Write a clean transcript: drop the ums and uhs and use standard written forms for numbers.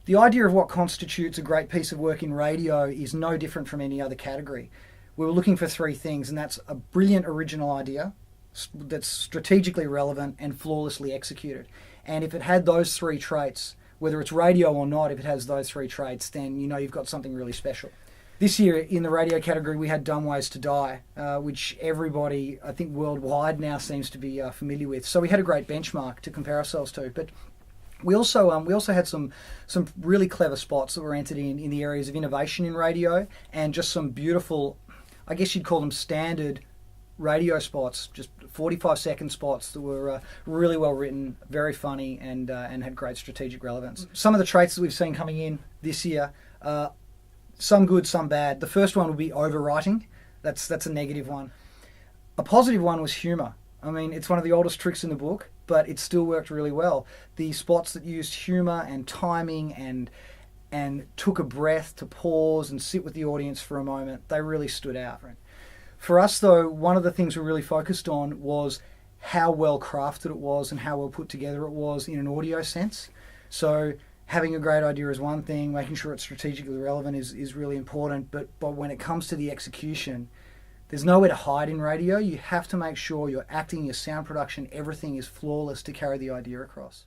The idea of what constitutes a great piece of work in radio is no different from any other category. We were looking for three things, and that's a brilliant original idea that's strategically relevant and flawlessly executed. And if it had those three traits, whether it's radio or not, if it has those three traits, then you know you've got something really special. This year in the radio category we had Dumb Ways to Die, which everybody I think worldwide now seems to be familiar with. So we had a great benchmark to compare ourselves to. But we also had some really clever spots that were entered in the areas of innovation in radio, and just some beautiful, I guess you'd call them standard radio spots, just 45-second spots that were really well written, very funny, and had great strategic relevance. Some of the traits that we've seen coming in this year, some good, some bad. The first one would be overwriting. That's a negative one. A positive one was humour. I mean, it's one of the oldest tricks in the book, but it still worked really well. The spots that used humour and timing and took a breath to pause and sit with the audience for a moment, they really stood out. For us, though, one of the things we really focused on was how well crafted it was and how well put together it was in an audio sense. So having a great idea is one thing, making sure it's strategically relevant is really important, but when it comes to the execution, there's nowhere to hide in radio. You have to make sure your acting, your sound production, everything is flawless to carry the idea across.